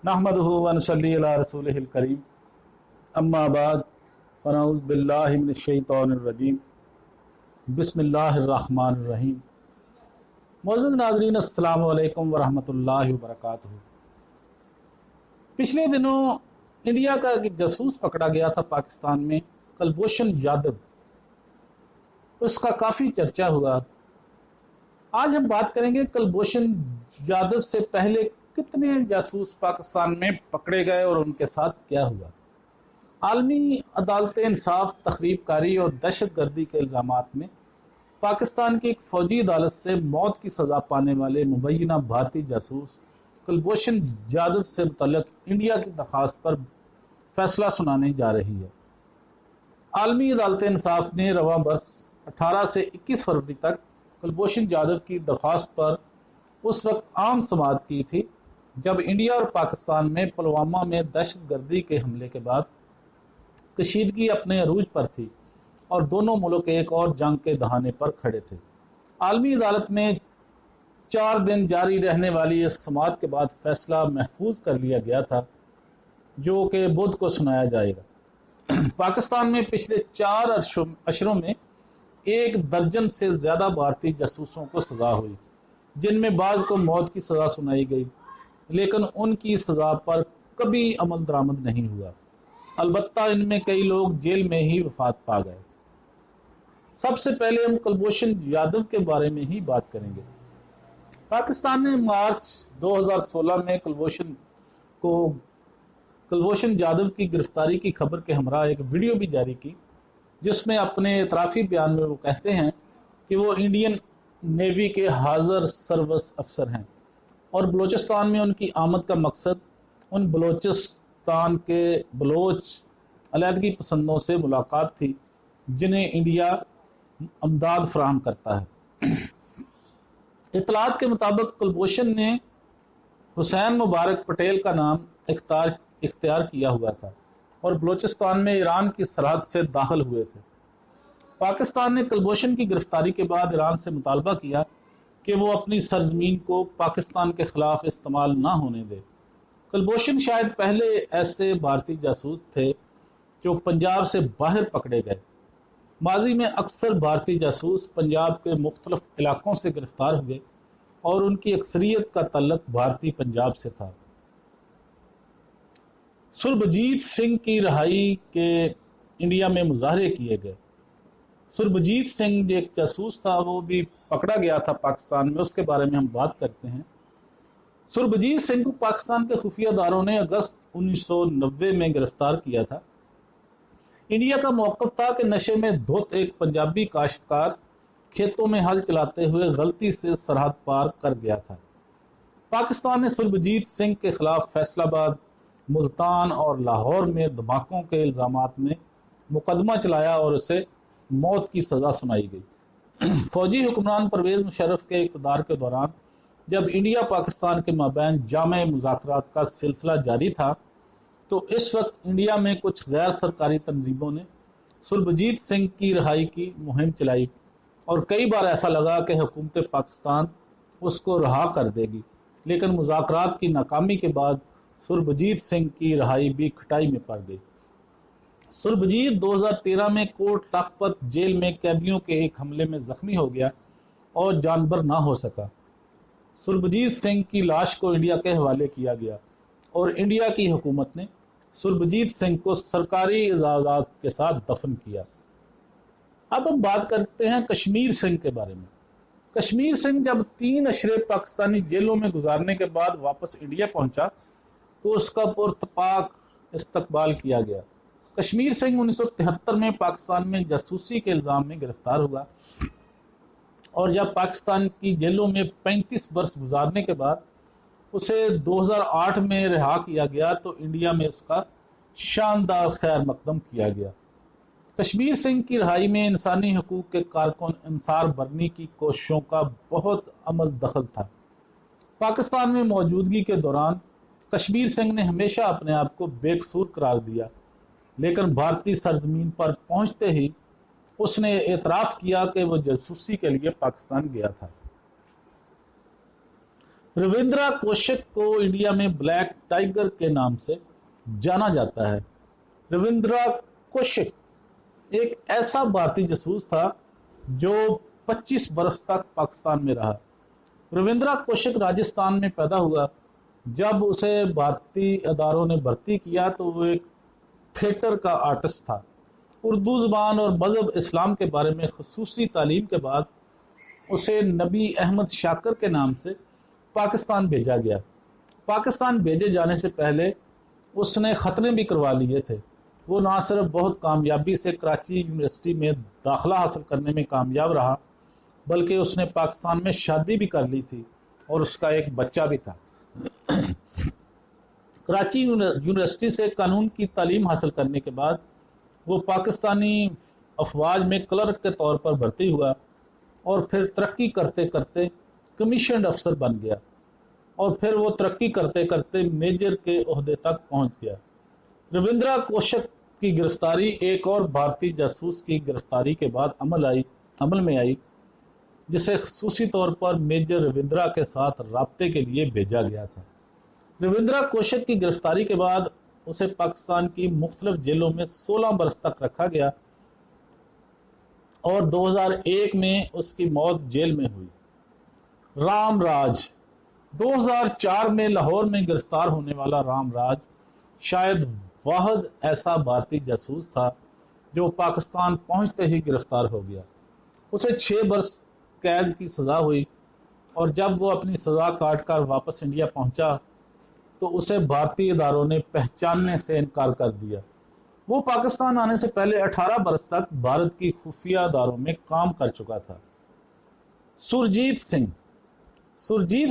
नहमदुहु व नसल्ली अला रसूलिहिल करीम अम्मा बाद फ़नऊज़ बिल्लाहि मिनश शैतानिर रजीम बिस्मिल्लाहिर्रहमानिर रहीम। मुअज़्ज़िज़ नाज़रीन, अस्सलामु अलैकुम व रहमतुल्लाहि व बरकातुहू। पिछले दिनों इंडिया का एक जासूस पकड़ा गया था पाकिस्तान में, कुलभूषण जाधव। उसका काफ़ी चर्चा हुआ। आज हम बात करेंगे कुलभूषण जाधव से पहले कितने जासूस पाकिस्तान में पकड़े गए और उनके साथ क्या हुआ। आलमी अदालत इंसाफ तखरीब कारी और दहशत गर्दी के इल्ज़ामात में पाकिस्तान की एक फ़ौजी अदालत से मौत की सज़ा पाने वाले मुबैना भारतीय जासूस कुलभूषण जाधव से मुतल्लिक़ इंडिया की दरख्वास्त पर फैसला सुनाने जा रही है। आलमी अदालत इंसाफ ने रवां बरस 18 से 21 फरवरी तक कुलभूषण जाधव की दरख्वास्त पर उस वक्त आम समाअत की थी जब इंडिया और पाकिस्तान में पुलवामा में दहशत गर्दी के हमले के बाद कशीदगी अपने अरूज पर थी और दोनों मुल्क एक और जंग के दहाने पर खड़े थे। आलमी अदालत में 4 दिन जारी रहने वाली इस समाअत के बाद फैसला महफूज कर लिया गया था जो कि बुध को सुनाया जाएगा। पाकिस्तान में पिछले 4 अशरों में 1 दर्जन से ज़्यादा भारतीय जासूसों को सज़ा हुई, जिनमें बाज़ को मौत की सज़ा सुनाई गई, लेकिन उनकी सज़ा पर कभी अमल दरामद नहीं हुआ। अलबत्ता इनमें कई लोग जेल में ही वफात पा गए। सबसे पहले हम कुलभूषण जाधव के बारे में ही बात करेंगे। पाकिस्तान ने मार्च 2016 में कुलभूषण जाधव की गिरफ्तारी की खबर के हमरा एक वीडियो भी जारी की, जिसमें अपने एतराफ़ी बयान में वो कहते हैं कि वो इंडियन नेवी के हाज़र सर्विस अफसर हैं और बलूचिस्तान में उनकी आमद का मकसद उन बलूचिस्तान के बलोच अलहदगी पसंदों से मुलाकात थी जिन्हें इंडिया अमदाद फराहम करता है। इतलात के मुताबिक कुलभूषण ने हुसैन मुबारक पटेल का नाम इख्तियार किया हुआ था और बलूचिस्तान में ईरान की सरहद से दाखिल हुए थे। पाकिस्तान ने कुलभूषण की गिरफ्तारी के बाद ईरान से मुतालबा किया कि वो अपनी सरजमीन को पाकिस्तान के ख़िलाफ़ इस्तेमाल ना होने दे। कुलभूषण शायद पहले ऐसे भारतीय जासूस थे जो पंजाब से बाहर पकड़े गए। माजी में अक्सर भारतीय जासूस पंजाब के मुख्तलिफ इलाकों से गिरफ्तार हुए और उनकी अक्सरियत का तल्लुक भारतीय पंजाब से था। सुरबजीत सिंह की रिहाई के इंडिया में मुजाहरे किए गए। सुरबजीत सिंह जो एक जासूस था वो भी पकड़ा गया था पाकिस्तान में, उसके बारे में हम बात करते हैं। सुरबजीत सिंह को पाकिस्तान के खुफिया इदारों ने अगस्त 1990 में गिरफ्तार किया था। इंडिया का मौक़िफ़ था कि नशे में धुत एक पंजाबी काश्तकार खेतों में हल चलाते हुए गलती से सरहद पार कर गया था। पाकिस्तान ने सुरबजीत सिंह के खिलाफ फैसलाबाद, मुल्तान और लाहौर में धमाकों के इल्ज़ामात में मुकदमा चलाया और उसे मौत की सज़ा सुनाई गई। फ़ौजी हुक्मरान परवेज़ मुशर्रफ के इक़्तिदार के दौरान जब इंडिया पाकिस्तान के माबैन जामे मुज़ाकरात का सिलसिला जारी था तो इस वक्त इंडिया में कुछ गैर सरकारी तंजीमों ने सुरबजीत सिंह की रिहाई की मुहिम चलाई और कई बार ऐसा लगा कि हुकूमत पाकिस्तान उसको रिहा कर देगी, लेकिन मुज़ाकरात की नाकामी के बाद सुरबजीत सिंह की रिहाई भी खटाई में पड़ गई। सुरबजीत 2013 में कोट लखपत जेल में कैदियों के एक हमले में ज़ख्मी हो गया और जानबर ना हो सका। सुरबजीत सिंह की लाश को इंडिया के हवाले किया गया और इंडिया की हुकूमत ने सुरबजीत सिंह को सरकारी इजाज़त के साथ दफन किया। अब हम बात करते हैं कश्मीर सिंह के बारे में। कश्मीर सिंह जब 3 अशरे पाकिस्तानी जेलों में गुजारने के बाद वापस इंडिया पहुंचा तो उसका पुरतपाक इस्तकबाल किया गया। कश्मीर सिंह 1973 में पाकिस्तान में जासूसी के इल्ज़ाम में गिरफ्तार हुआ और जब पाकिस्तान की जेलों में 35 बरस गुजारने के बाद उसे 2008 में रिहा किया गया तो इंडिया में उसका शानदार खैर मकदम किया गया। कश्मीर सिंह की रिहाई में इंसानी हकूक़ के कारकुन अंसार बरनी की कोशिशों का बहुत अमल दखल था। पाकिस्तान में मौजूदगी के दौरान कश्मीर सिंह ने हमेशा अपने आप को बेकसूर करार दिया, लेकिन भारतीय सरजमीन पर पहुंचते ही उसने एतराफ़ किया कि वो जासूसी के लिए पाकिस्तान गया था। रविंद्रा कोशक को इंडिया में ब्लैक टाइगर के नाम से जाना जाता है। रविंद्रा कोशक एक ऐसा भारतीय जासूस था जो 25 बरस तक पाकिस्तान में रहा। रविंद्रा कोशक राजस्थान में पैदा हुआ। जब उसे भारतीय अदारों ने भर्ती किया तो वो एक थिएटर का आर्टिस्ट था। उर्दू ज़बान और मज़हब इस्लाम के बारे में ख़ुसूसी तालीम के बाद उसे नबी अहमद शाकर के नाम से पाकिस्तान भेजा गया। पाकिस्तान भेजे जाने से पहले उसने ख़तने भी करवा लिए थे। वो ना सिर्फ बहुत कामयाबी से कराची यूनिवर्सिटी में दाखिला हासिल करने में कामयाब रहा, बल्कि उसने पाकिस्तान में शादी भी कर ली थी और उसका एक बच्चा भी था। कराची यूनिवर्सिटी से कानून की तालीम हासिल करने के बाद वो पाकिस्तानी अफवाज में क्लर्क के तौर पर भर्ती हुआ और फिर तरक्की करते करते कमीशन अफसर बन गया और फिर वो तरक्की करते करते मेजर के ओहदे तक पहुंच गया। रविंद्रा कोशक की गिरफ्तारी एक और भारतीय जासूस की गिरफ्तारी के बाद अमल में आई, जिसे ख़ुसूसी तौर पर मेजर रविंद्रा के साथ राब्ते के लिए भेजा गया था। रविंद्रा कोशक की गिरफ्तारी के बाद उसे पाकिस्तान की मुख्तलिफ जेलों में 16 बरस तक रखा गया और 2001 में उसकी मौत जेल में हुई। राम राज 2004 में लाहौर में गिरफ्तार होने वाला राम राज शायद वाहिद ऐसा भारतीय जासूस था जो पाकिस्तान पहुंचते ही गिरफ्तार हो गया। उसे 6 बरस कैद की सज़ा हुई और जब वो अपनी सज़ा काट कर वापस इंडिया पहुंचा तो उसे भारतीय इदारों ने पहचानने से इनकार कर दिया। वो पाकिस्तान आने से पहले 18 बरस तक भारत की खुफिया इदारों में काम कर चुका था। सुरजीत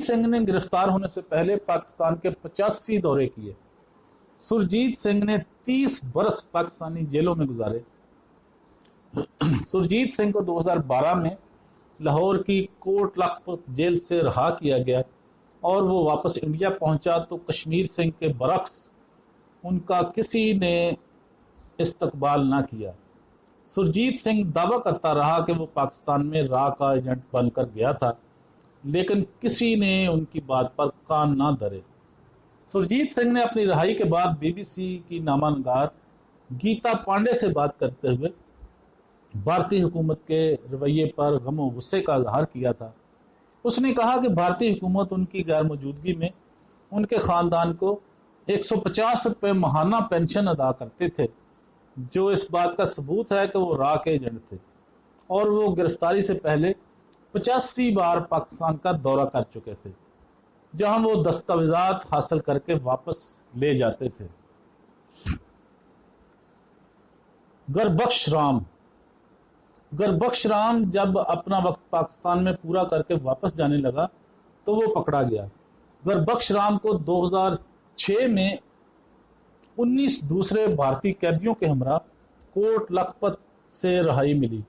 सिंह ने गिरफ्तार होने से पहले पाकिस्तान के 85 दौरे किए। सुरजीत सिंह ने 30 बरस पाकिस्तानी जेलों में गुजारे। सुरजीत सिंह को 2012 में लाहौर की कोट लखपत जेल से रहा किया गया और वो वापस इंडिया पहुंचा तो कश्मीर सिंह के बरक्स उनका किसी ने इस्तकबाल ना किया। सुरजीत सिंह दावा करता रहा कि वो पाकिस्तान में रा का एजेंट बनकर गया था, लेकिन किसी ने उनकी बात पर कान ना धरे। सुरजीत सिंह ने अपनी रिहाई के बाद BBC की नामानगार गीता पांडे से बात करते हुए भारतीय हुकूमत के रवैये पर गम और गुस्से का इजहार किया था। उसने कहा कि भारतीय हुकूमत उनकी गैर मौजूदगी में उनके ख़ानदान को 150 रुपये माहाना पेंशन अदा करते थे, जो इस बात का सबूत है कि वो रा के एजेंट थे और वो गिरफ्तारी से पहले 85 बार पाकिस्तान का दौरा कर चुके थे, जहां वो दस्तावेजात हासिल करके वापस ले जाते थे। गुरबख्श राम जब अपना वक्त पाकिस्तान में पूरा करके वापस जाने लगा तो वो पकड़ा गया। गुरबख्श राम को 2006 में 19 दूसरे भारतीय कैदियों के हमरा कोट लखपत से रिहाई मिली।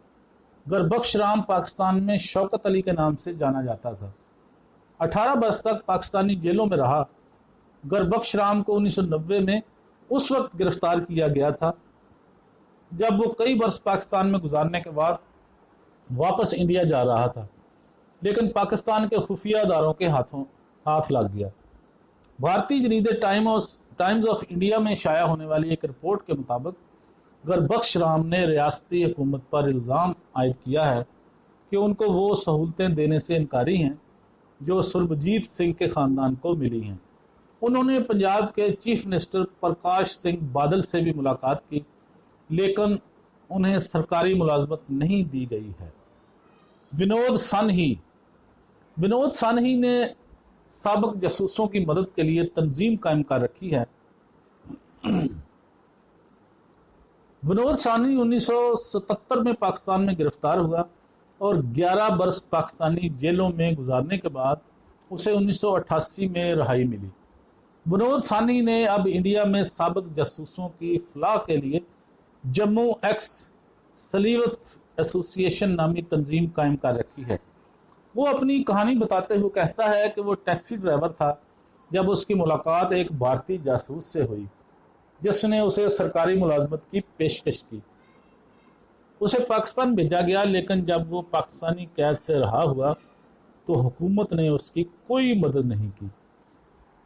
गुरबख्श राम पाकिस्तान में शौकत अली के नाम से जाना जाता था। 18 बरस तक पाकिस्तानी जेलों में रहा। गुरबख्श राम को 1990 में उस वक्त गिरफ्तार किया गया था जब वो कई वर्ष पाकिस्तान में गुजारने के बाद वापस इंडिया जा रहा था, लेकिन पाकिस्तान के खुफिया अदारों के हाथ लग गया। भारतीय जरीदे टाइम्स ऑफ इंडिया में शाया होने वाली एक रिपोर्ट के मुताबिक गुरबख्श राम ने रियासती हुकूमत पर इल्ज़ाम आयद किया है कि उनको वो सहूलतें देने से इनकारी हैं जो सुरबजीत सिंह के ख़ानदान को मिली हैं। उन्होंने पंजाब के चीफ मिनिस्टर प्रकाश सिंह बादल से भी मुलाकात की, लेकिन उन्हें सरकारी मुलाजमत नहीं दी गई है। विनोद सानही ने साबिक जासूसों की मदद के लिए तंजीम कायम कर रखी है। विनोद सानही 1977 में पाकिस्तान में गिरफ्तार हुआ और 11 बरस पाकिस्तानी जेलों में गुजारने के बाद उसे 1988 में रिहाई मिली। विनोद सानही ने अब इंडिया में साबिक जासूसों की फलाह के लिए जम्मू एक्स सलीवत एसोसिएशन नामी तंजीम कायम कर रखी है। वो अपनी कहानी बताते हुए कहता है कि वो टैक्सी ड्राइवर था जब उसकी मुलाकात एक भारतीय जासूस से हुई जिसने उसे सरकारी मुलाजमत की पेशकश की। उसे पाकिस्तान भेजा गया, लेकिन जब वो पाकिस्तानी कैद से रहा हुआ تو حکومت نے اس کی کوئی مدد نہیں کی۔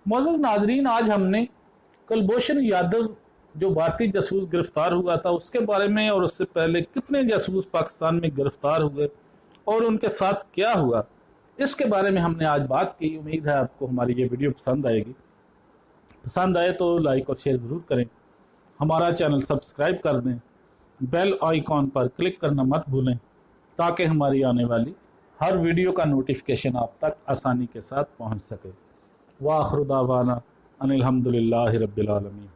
معزز ناظرین، آج ہم نے کلبھوشن یادو جو بھارتی جاسوس گرفتار ہوا تھا اس کے بارے میں، اور اس سے پہلے کتنے جاسوس پاکستان میں گرفتار ہوئے اور ان کے ساتھ کیا ہوا، اس کے بارے میں ہم نے آج بات کی۔ امید ہے آپ کو ہماری یہ ویڈیو پسند آئے گی۔ پسند آئے تو لائک اور شیئر ضرور کریں، ہمارا چینل سبسکرائب کر دیں، بیل آئیکن پر کلک کرنا مت بھولیں تاکہ ہماری آنے والی ہر ویڈیو کا نوٹیفیکیشن آپ تک آسانی کے ساتھ پہنچ سکے۔ وآخر دعوانا ان الحمدللہ رب العالمین۔